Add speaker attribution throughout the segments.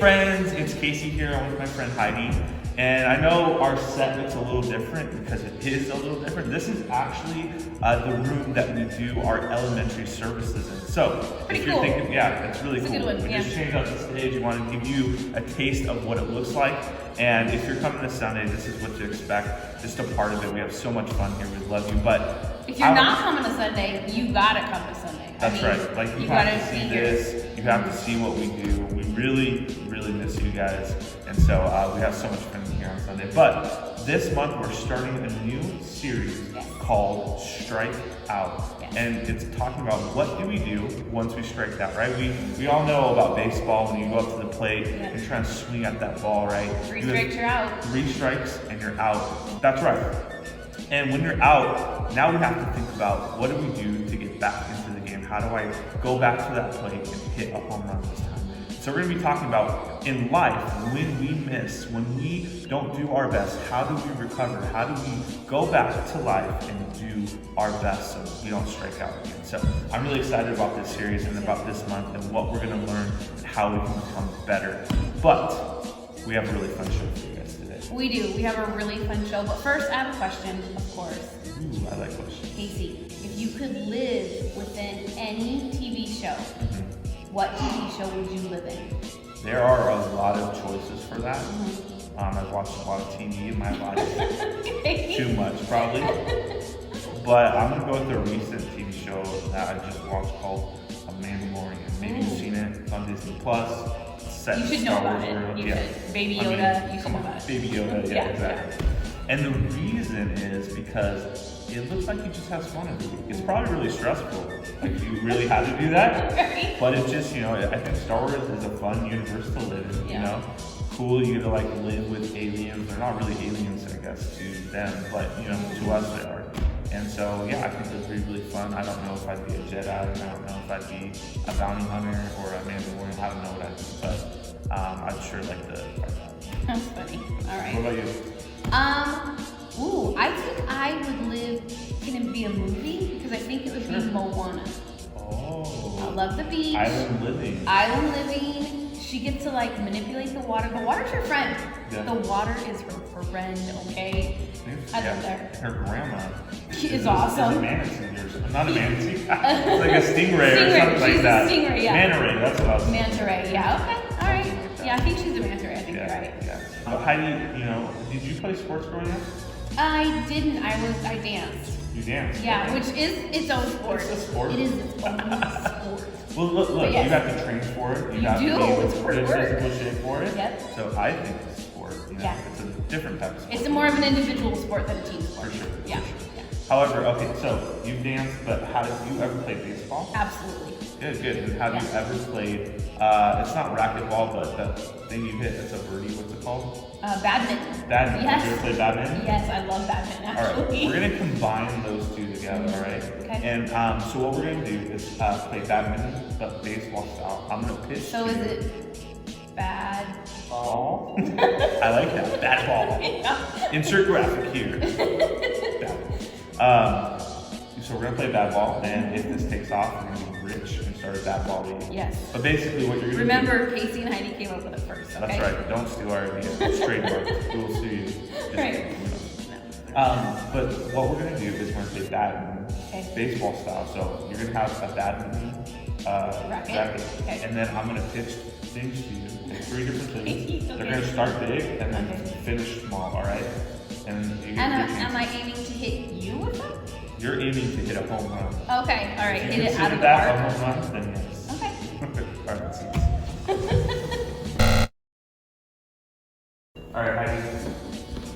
Speaker 1: friends, it's Casey here. I'm with my friend Heidi. And I know our set looks a little different because it is a little different. This is actually the room that we do our elementary services in. So
Speaker 2: Pretty
Speaker 1: if you're
Speaker 2: cool.
Speaker 1: thinking, yeah, it's really
Speaker 2: It's a
Speaker 1: cool.
Speaker 2: good one,
Speaker 1: We
Speaker 2: yeah.
Speaker 1: just changed out the stage. We want to give you a taste of what it looks like. And if you're coming to Sunday, this is what to expect. Just a part of it. We have so much fun here. We love you. But
Speaker 2: If you're not coming to Sunday, you gotta come to Sunday.
Speaker 1: that's right. Like you have to see this. You have to see what we do. We really, really miss you guys. And so we have so much fun here on Sunday. But this month we're starting a new series called Strikeout.
Speaker 2: Yes.
Speaker 1: And it's talking about what do we do once we strike out, right? We all know about baseball when you go up to the plate and try and swing at that ball, right?
Speaker 2: 3 strikes, you're out.
Speaker 1: 3 strikes and you're out. That's right. And when you're out, now we have to think about what do we do to get back into the game? How do I go back to that plate and hit a home run this time? So we're gonna be talking about in life, when we miss, when we don't do our best, how do we recover? How do we go back to life and do our best so we don't strike out again? So I'm really excited about this series and about this month and what we're gonna learn and how we can become better. But we have a really fun show for you guys today.
Speaker 2: We do. We have a really fun show. But first, I have a question, of course.
Speaker 1: Ooh, I like questions.
Speaker 2: Casey, if you could live within any TV show, what TV show would you live in?
Speaker 1: There are a lot of choices for that. I've watched a lot of TV in my life. Too much, probably. But I'm gonna go with a recent TV show that I just watched called Mandalorian. Maybe you've seen it. It's on Disney Plus. Set
Speaker 2: You
Speaker 1: in
Speaker 2: should
Speaker 1: Star
Speaker 2: know about
Speaker 1: Wars
Speaker 2: it.
Speaker 1: world.
Speaker 2: You
Speaker 1: Yeah.
Speaker 2: should. Baby
Speaker 1: I mean,
Speaker 2: Yoda, you should
Speaker 1: come
Speaker 2: know
Speaker 1: on.
Speaker 2: about it.
Speaker 1: Baby Yoda, yeah, exactly. And the reason is because it looks like you just have fun every week. It's probably really stressful. Like you really had to do that.
Speaker 2: Right.
Speaker 1: But it's just, you know, I think Star Wars is a fun universe to live in, you
Speaker 2: Yeah.
Speaker 1: know? Cool, you get to like live with aliens. They're not really aliens, I guess, to them, but you know, to us they are. And so, yeah, I think it would be really fun. I don't know if I'd be a Jedi, I don't know if I'd be a bounty hunter or a Mandalorian. I don't know what I'd be, but I'd sure like the.
Speaker 2: That's funny. All right.
Speaker 1: What about you?
Speaker 2: I think I would live. Can it be a movie? Because I think it would be Moana.
Speaker 1: Oh.
Speaker 2: I love the beach.
Speaker 1: Island living.
Speaker 2: Island living. She gets to like manipulate the water. The water's her friend.
Speaker 1: Yeah.
Speaker 2: The water is her friend. Okay. I live there.
Speaker 1: Her grandma.
Speaker 2: She is awesome.
Speaker 1: Is a manatee or something. Not a manatee. It's like a stingray or something like
Speaker 2: She's
Speaker 1: that.
Speaker 2: a stingray, yeah.
Speaker 1: Manta ray, that's what I was thinking.
Speaker 2: Manta ray. Yeah. Okay. All right. Yeah, I think she's a manta ray. I think you're right.
Speaker 1: Yeah. But Heidi, you know, did you play sports growing up?
Speaker 2: I didn't. I danced.
Speaker 1: You danced.
Speaker 2: Yeah,
Speaker 1: okay.
Speaker 2: which is its own sport.
Speaker 1: It's a sport.
Speaker 2: It is its own sport.
Speaker 1: Well, look,
Speaker 2: yes.
Speaker 1: you have to train for it.
Speaker 2: You
Speaker 1: have
Speaker 2: do,
Speaker 1: to be
Speaker 2: it's
Speaker 1: in
Speaker 2: hard work.
Speaker 1: physical shape for it.
Speaker 2: Yep.
Speaker 1: So I think it's a sport. You know,
Speaker 2: Yeah.
Speaker 1: it's a different type of sport.
Speaker 2: It's more of an individual sport than a team sport.
Speaker 1: For sure.
Speaker 2: Yeah.
Speaker 1: For sure. However, okay, so you danced, but how did you ever play baseball?
Speaker 2: Absolutely.
Speaker 1: Good. And have you ever played, it's not racquetball, but the thing you hit, it's a birdie, what's it called?
Speaker 2: Badminton.
Speaker 1: Badminton.
Speaker 2: Yes.
Speaker 1: Have you ever played badminton?
Speaker 2: Yes, I love badminton
Speaker 1: All right,
Speaker 2: actually.
Speaker 1: we're gonna combine those two together, all right?
Speaker 2: Okay.
Speaker 1: And so what we're gonna do is play badminton, but baseball style. I'm gonna pitch.
Speaker 2: So is it bad
Speaker 1: ball? I like that. Bad ball.
Speaker 2: Yeah.
Speaker 1: Insert graphic here. So we're gonna play bad ball, and if this takes off, we're gonna be rich and start a bad ball league.
Speaker 2: Yes.
Speaker 1: But basically, what you're gonna
Speaker 2: Remember, Casey and Heidi came up with it first. Okay?
Speaker 1: That's right. Don't steal our idea. Trademark. We'll sue you. Just,
Speaker 2: Right.
Speaker 1: But what we're gonna do is we're gonna play badminton, baseball style. So you're gonna have a badminton racket,
Speaker 2: Okay.
Speaker 1: and then I'm gonna pitch things to you in 3 different things.
Speaker 2: Okay.
Speaker 1: They're gonna start big and then finish small. All right. And you get
Speaker 2: Am I aiming to hit you with them?
Speaker 1: You're aiming to hit a home run.
Speaker 2: Okay. All right.
Speaker 1: If
Speaker 2: Hit
Speaker 1: you
Speaker 2: it out of the
Speaker 1: that
Speaker 2: park.
Speaker 1: a home run, then yes.
Speaker 2: Okay.
Speaker 1: All right. Let's see. All right, Heidi.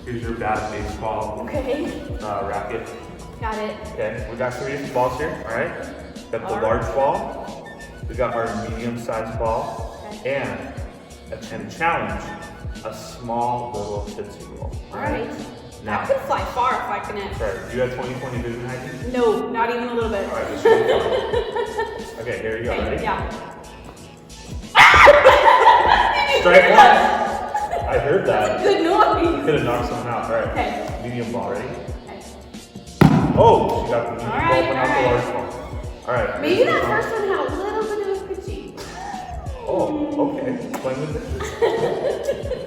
Speaker 1: Here's your bad baseball
Speaker 2: Okay.
Speaker 1: racket.
Speaker 2: Got it.
Speaker 1: Okay, we got 3 balls here, all right? Got the large ball, we got our medium-sized ball, and a challenge, a small little Tootsie Roll.
Speaker 3: All right.
Speaker 1: Now,
Speaker 3: That could fly far if I can.
Speaker 1: sorry, do you have 20/20 vision, Heidi?
Speaker 3: No, not even a little bit.
Speaker 1: All right, just go. Okay, here you go, ready?
Speaker 3: Yeah.
Speaker 1: Strike 1. I heard that.
Speaker 3: Good noise.
Speaker 1: Could have knocked someone out. All right.
Speaker 3: Okay.
Speaker 1: Medium ball, ready?
Speaker 3: Okay.
Speaker 1: Oh, she got the medium
Speaker 3: All
Speaker 1: ball,
Speaker 3: right,
Speaker 1: but not
Speaker 3: all
Speaker 1: the
Speaker 3: right.
Speaker 1: large ball. All right.
Speaker 3: Maybe that first one had a little bit of a pitchy.
Speaker 1: Oh, Oh, okay. Playing with it.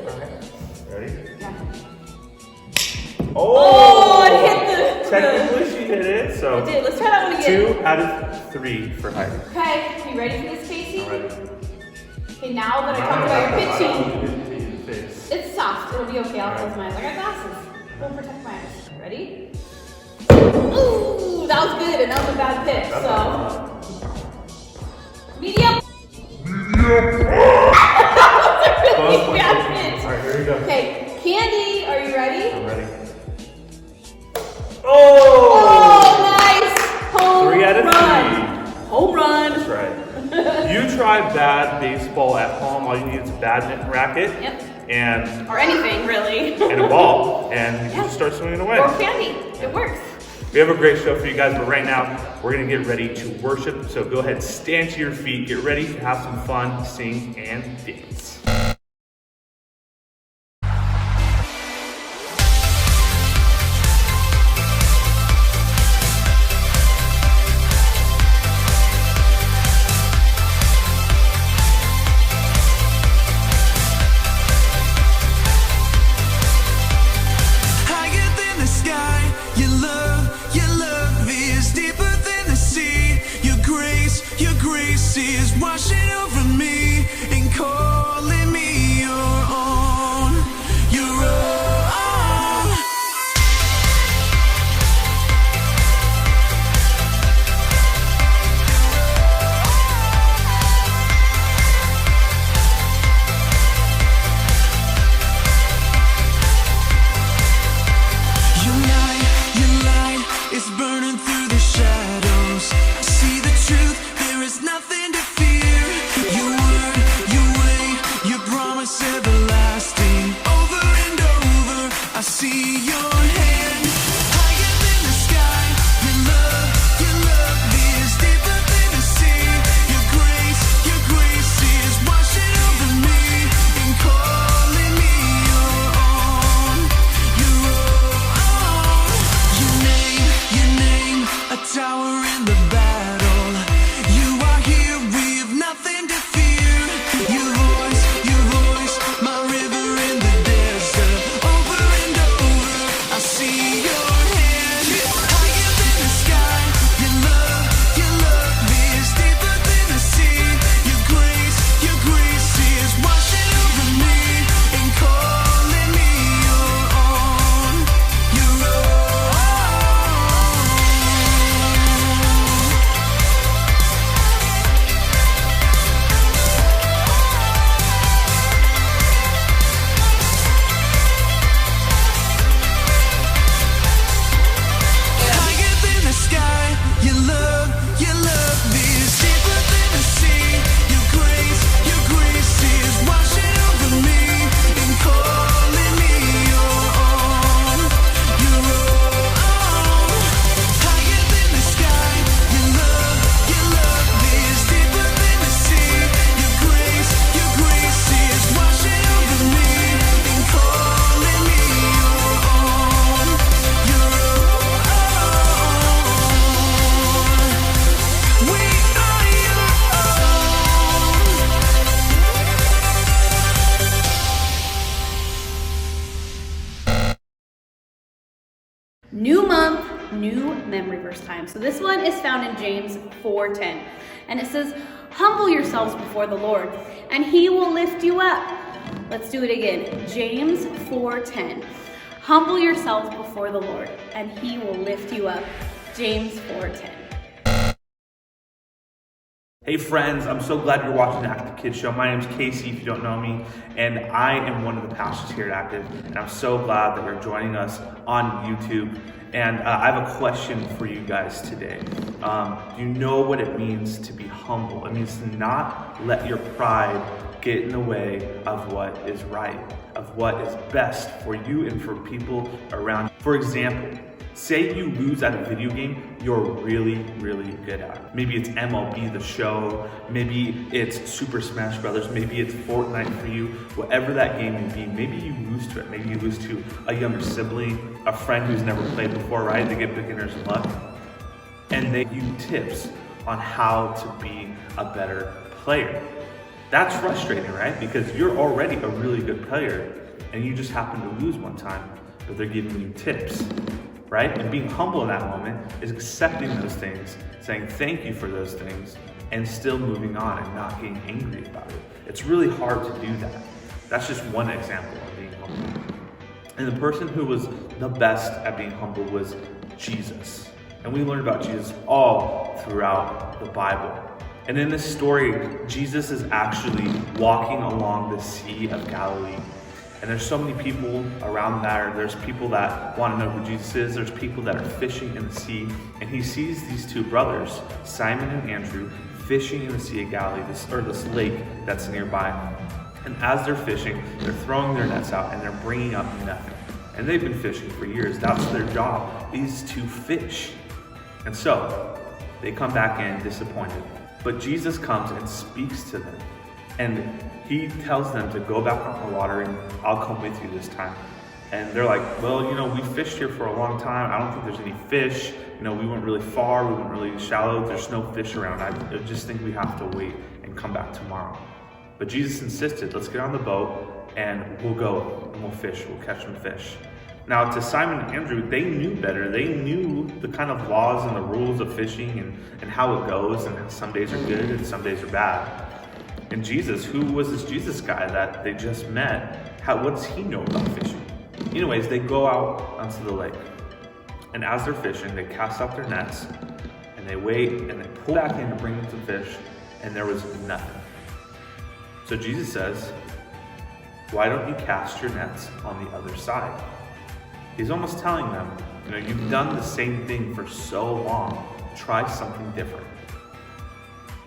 Speaker 1: Alright. Ready?
Speaker 3: Yeah.
Speaker 1: Oh!
Speaker 3: It hit the...
Speaker 1: Technically she hit it, so.
Speaker 3: I did. Let's try that one again.
Speaker 1: 2 out of 3 for Heidi.
Speaker 3: Okay, you ready for this, Casey?
Speaker 1: I'm ready.
Speaker 3: Okay, now that I talked about your pitching,
Speaker 1: Face.
Speaker 3: it's soft. It'll be okay. I'll close my eyes. I got glasses. We'll protect my eyes. Ready? Ooh, that was good, and that was a bad pitch. So, medium. That was a really bad pitch.
Speaker 1: Alright, here we go.
Speaker 3: Okay, Candy, are you ready?
Speaker 1: I'm ready. Oh!
Speaker 3: Oh, nice! Home
Speaker 1: 3 out of
Speaker 3: run.
Speaker 1: 3.
Speaker 3: Home run.
Speaker 1: That's right. You try bad baseball at home, all you need is a badminton racket.
Speaker 3: Yep.
Speaker 1: And
Speaker 3: Or anything, really.
Speaker 1: and a ball, and you can just start swinging away.
Speaker 3: Or candy. It works.
Speaker 1: We have a great show for you guys, but right now we're gonna get ready to worship. So go ahead, stand to your feet, get ready to have some fun, sing and dance.
Speaker 4: Is washing over me and calling me your own, your own. Your light is burning through the shadows. I see the truth, there is nothing to fear. Your word, your way, your promise everlasting. Over and over, I see your hand. Higher than the sky, your love is deeper than the sea. Your grace is washing over me and calling me your own, your own. Your name, a tower in the battle. You are here, we have nothing to fear. Your voice, my river in the desert. Over and over, I see your hand. Higher than the sky, your love is deeper than the sea. Your grace is washing over me and calling me your own, your own. Higher than the sky, your love is deeper than the sea. Your grace is washing over me and calling me your own, your own. Higher than the sky, your love is deeper than the sea. Your grace is washing over me and calling me your own, your own. We are your
Speaker 2: New month, new memory verse time. So this one is found in James 4:10. And it says, humble yourselves before the Lord, and he will lift you up. Let's do it again. James 4:10. Humble yourselves before the Lord, and he will lift you up. James 4:10.
Speaker 1: Hey friends, I'm so glad you're watching the Active Kids Show. My name's Casey, if you don't know me, and I am one of the pastors here at Active, and I'm so glad that you're joining us on YouTube. And I have a question for you guys today. Do you know what it means to be humble? It means to not let your pride get in the way of what is right, of what is best for you and for people around you. For example, say you lose at a video game you're really, really good at. Maybe it's MLB The Show, maybe it's Super Smash Brothers, maybe it's Fortnite for you, whatever that game may be, maybe you lose to it. Maybe you lose to a younger sibling, a friend who's never played before, right? They get beginner's luck. And they give you tips on how to be a better player. That's frustrating, right? Because you're already a really good player and you just happen to lose one time, but they're giving you tips, right? And being humble in that moment is accepting those things, saying thank you for those things, and still moving on and not getting angry about it. It's really hard to do that. That's just one example of being humble. And the person who was the best at being humble was Jesus. And we learn about Jesus all throughout the Bible. And in this story, Jesus is actually walking along the Sea of Galilee. And there's so many people around there. There's people that want to know who Jesus is. There's people that are fishing in the sea. And he sees these two brothers, Simon and Andrew, fishing in the Sea of Galilee, this lake that's nearby. And as they're fishing, they're throwing their nets out and they're bringing up nothing. And they've been fishing for years. That's their job, is to fish. And so they come back in disappointed. But Jesus comes and speaks to them. And he tells them to go back on the water and I'll come with you this time. And they're like, well, we fished here for a long time. I don't think there's any fish. We went really far. We went really shallow. There's no fish around. I just think we have to wait and come back tomorrow. But Jesus insisted, let's get on the boat and we'll go and we'll fish. We'll catch some fish. Now to Simon and Andrew, they knew better. They knew the kind of laws and the rules of fishing and how it goes, and how some days are good and some days are bad. And Jesus, who was this Jesus guy that they just met? What does he know about fishing? Anyways, they go out onto the lake. And as they're fishing, they cast out their nets and they wait and they pull back in to bring in some fish, and there was nothing. So Jesus says, why don't you cast your nets on the other side? He's almost telling them, you've done the same thing for so long. Try something different.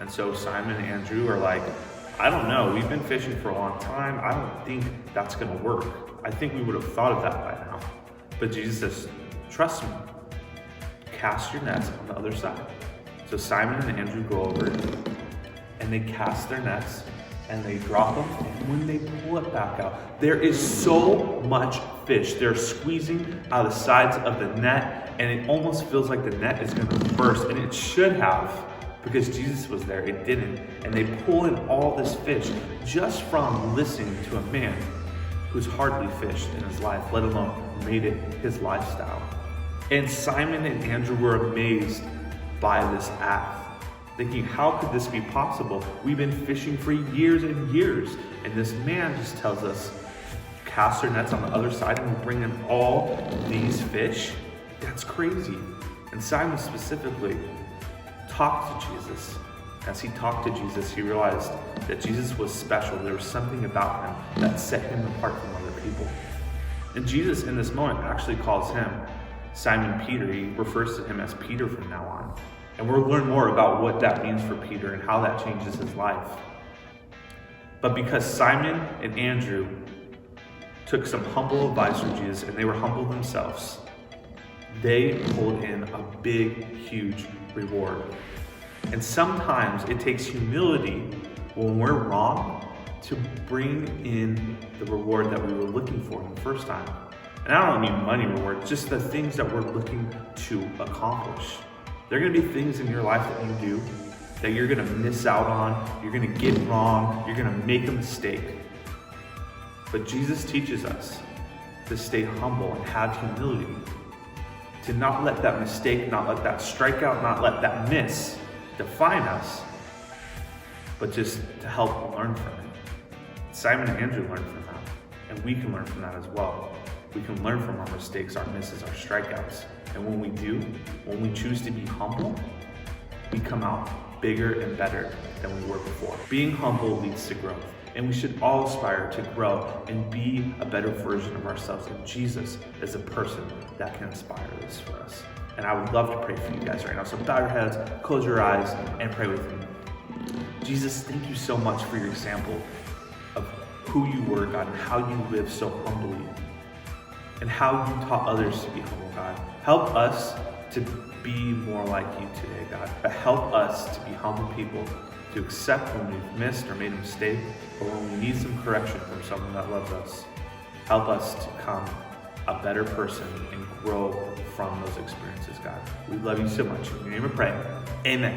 Speaker 1: And so Simon and Andrew are like, I don't know. We've been fishing for a long time. I don't think that's going to work. I think we would have thought of that by now. But Jesus says, trust me. Cast your nets on the other side. So Simon and Andrew go over and they cast their nets and they drop them. And when they pull it back out, there is so much fish. They're squeezing out of the sides of the net, and it almost feels like the net is going to burst, and it should have, because Jesus was there. It didn't. And they pull in all this fish just from listening to a man who's hardly fished in his life, let alone made it his lifestyle. And Simon and Andrew were amazed by this act, thinking, how could this be possible? We've been fishing for years and years, and this man just tells us, cast our nets on the other side and we bring in all these fish? That's crazy. And Simon specifically talked to Jesus. As he talked to Jesus, he realized that Jesus was special. There was something about him that set him apart from other people. And Jesus in this moment actually calls him Simon Peter. He refers to him as Peter from now on. And we'll learn more about what that means for Peter and how that changes his life. But because Simon and Andrew took some humble advice from Jesus and they were humble themselves, they pulled in a big, huge reward. And sometimes it takes humility when we're wrong to bring in the reward that we were looking for the first time. And I don't mean money reward, just the things that we're looking to accomplish. There are going to be things in your life that you do that you're going to miss out on, you're going to get wrong, you're going to make a mistake. But Jesus teaches us to stay humble and have humility, to not let that mistake, not let that strikeout, not let that miss define us, but just to help learn from it. Simon and Andrew learned from that, and we can learn from that as well. We can learn from our mistakes, our misses, our strikeouts. And when we do, when we choose to be humble, we come out bigger and better than we were before. Being humble leads to growth. And we should all aspire to grow and be a better version of ourselves. And Jesus is a person that can inspire this for us. And I would love to pray for you guys right now. So bow your heads, close your eyes, and pray with me. Jesus, thank you so much for your example of who you were, God, and how you lived so humbly, and how you taught others to be humble, God. Help us to be more like you today, God. But help us to be humble people, to accept when we've missed or made a mistake, or when we need some correction from someone that loves us. Help us to become a better person and grow from those experiences, God. We love you so much. In your name we pray. Amen.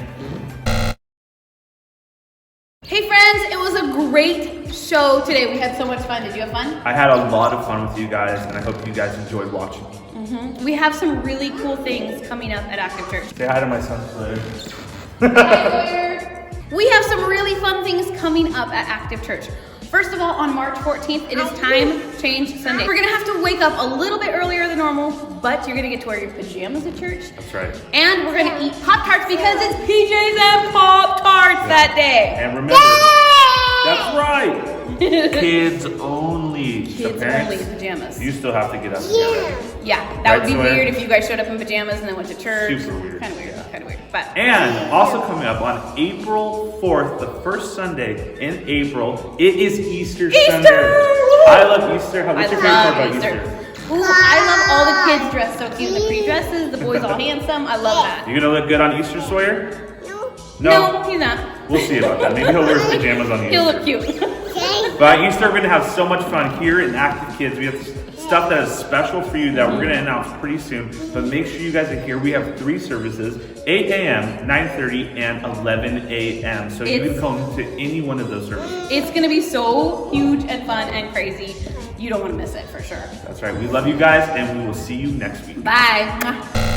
Speaker 2: Hey friends, it was a great show today. We had so much fun. Did you have fun?
Speaker 1: I had a lot of fun with you guys, and I hope you guys enjoyed watching.
Speaker 2: We have some really cool things coming up at Active Church.
Speaker 1: Say hi to my son, Claire.
Speaker 2: We have some really fun things coming up at Active Church. First of all, on March 14th, it is Time Change Sunday. We're gonna have to wake up a little bit earlier than normal, but you're gonna get to wear your pajamas at church.
Speaker 1: That's right.
Speaker 2: And we're gonna eat Pop-Tarts because it's PJs and Pop-Tarts that day.
Speaker 1: And remember, that's right. Kids only.
Speaker 2: Kids
Speaker 1: The parents,
Speaker 2: only pajamas.
Speaker 1: You still have to get up and get ready.
Speaker 2: Yeah, that would be
Speaker 1: Right, Sawyer?
Speaker 2: weird if you guys showed up in pajamas and then went to church.
Speaker 1: Super weird.
Speaker 2: Kind of weird, kind of weird. But
Speaker 1: And also coming up on April 4th, the first Sunday in April, it is Easter Sunday. I love Easter. What's your favorite part about Easter?
Speaker 2: Ooh, I love all the kids dressed so cute in the pre-dresses, the boys all handsome. I love that.
Speaker 1: You gonna look good on Easter, Sawyer?
Speaker 2: No, he's not.
Speaker 1: We'll see about that. Maybe he'll wear his pajamas on Easter.
Speaker 2: He'll look cute.
Speaker 1: But Easter, we're gonna have so much fun here in Active Kids. We have stuff that is special for you that we're gonna announce pretty soon. But make sure you guys are here. We have 3 services: 8 a.m., 9:30, and 11 a.m. So you can come to any one of those services.
Speaker 2: It's gonna be so huge and fun and crazy. You don't want to miss it for sure.
Speaker 1: That's right. We love you guys, and we will see you next week.
Speaker 2: Bye.